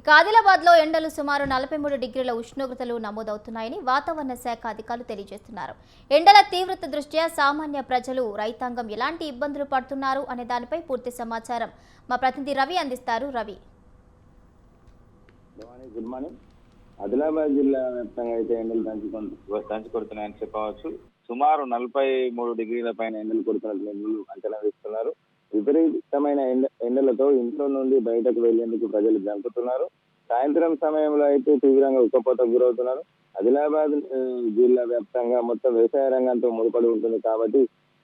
ఇక ఆదిలాబాద్లో ఎండలు సుమారు 43 డిగ్రీల ఉష్ణోగ్రతలు నమోదవుతున్నాయని వాతావరణ శాఖ అధికారులు తెలియజేస్తున్నారు. ఎండల తీవ్రత దృష్ట్యా సామాన్య ప్రజలు, రైతాంగం ఎలాంటి ఇబ్బందులు పడుతున్నారు అనే దానిపై పూర్తి సమాచారం మా ప్రతినిధి రవి అందిస్తారు. Ravi, good morning. ఆదిలాబాద్ జిల్లా వ్యాప్తంగా అయితే ఎండలు దంచుకొడుతున్నాయని చెప్పవచ్చు. సుమారు 43 డిగ్రీల పైన ఎండలు కొడుతున్నట్లు అంచనా వేస్తున్నారు. విపరీతమైన ఎండలతో ఇంట్లో నుండి బయటకు వెళ్లేందుకు ప్రజలు జంకుతున్నారు. సాయంత్రం సమయంలో అయితే తీవ్రంగా ఉక్కపోతకు గురవుతున్నారు. ఆదిలాబాద్ జిల్లా వ్యాప్తంగా మొత్తం వ్యవసాయ రంగంతో ముడిపడి ఉంటుంది కాబట్టి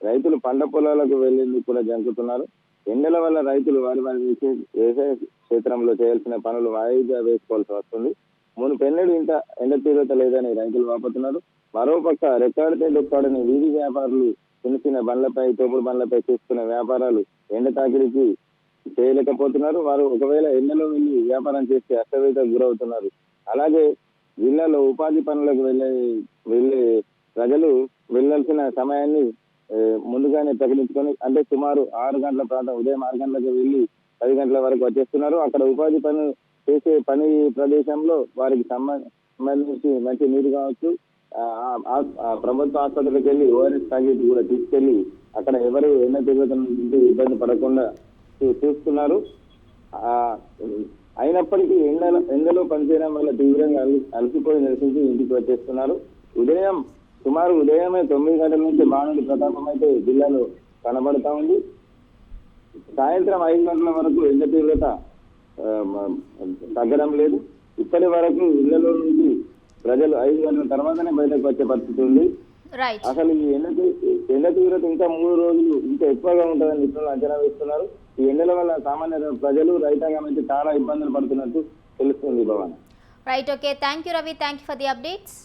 రైతులు పంట పొలాలకు వెళ్లేందుకు కూడా జంకుతున్నారు. ఎండల వల్ల రైతులు వారి వ్యవసాయ క్షేత్రంలో చేయాల్సిన పనులు వాయిదా వేసుకోవాల్సి వస్తుంది. మునుపెన్నడూ ఇంత ఎండ తీవ్రత లేదని రైతులు వాపోతున్నారు. మరోపక్క రెక్కాడితే డొక్కాడని వీధి వ్యాపారులు చిన్న చిన్న బండ్లపై, తోపుడు బండ్లపై చేస్తున్న వ్యాపారాలు ఎండ తాకిడికి చేయలేకపోతున్నారు. వారు ఒకవేళ ఎండలో వెళ్లి వ్యాపారం చేస్తే అస్తవ్యతకు గురవుతున్నారు. అలాగే జిల్లాలో ఉపాధి పనులకు వెళ్లే ప్రజలు వెళ్లాల్సిన సమయాన్ని ముందుగానే ప్రకటించుకొని, అంటే సుమారు 6 గంటల ప్రాంతం, ఉదయం 6 గంటలకు వెళ్లి 10 గంటల వరకు వచ్చేస్తున్నారు. అక్కడ ఉపాధి పని చేసే పని ప్రదేశంలో వారికి సంబంధించి మంచి నీరు కావచ్చు, ప్రభుత్వ ఆసుపత్రికి వెళ్లి ఓఆర్ఎస్ ప్యాకెట్ కూడా తీసుకెళ్లి అక్కడ ఎవరు ఎండ తీవ్రత నుంచి ఇబ్బంది పడకుండా చూస్తున్నారు. అయినప్పటికీ ఎండలో పనిచేయడం వల్ల తీవ్రంగా అలసిపోయి నిరసించి ఇంటికి వచ్చేస్తున్నారు. సుమారు ఉదయమే 9 గంటల నుంచి బాణుడి ప్రతాపం అయితే జిల్లాలో కనబడతా ఉంది. సాయంత్రం 5 గంటల వరకు ఎండ తీవ్రత తగ్గడం లేదు. ఇప్పటి వరకు ఇళ్లలో నుంచి ప్రజలు 5 గంటల తర్వాతనే బయటకు వచ్చే పరిస్థితి ఉంది. అసలు ఈ ఎండ తీవ్రత ఇంకా 3 రోజులు ఇంకా ఎక్కువగా ఉంటుందని నిపుణులు అంచనా వేస్తున్నారు. ఈ ఎండల వల్ల సామాన్య ప్రజలు, రైతాంగం అయితే చాలా ఇబ్బందులు పడుతున్నట్టు తెలుస్తుంది. Bhavan. Right, okay, thank you Ravi, thank you for the updates.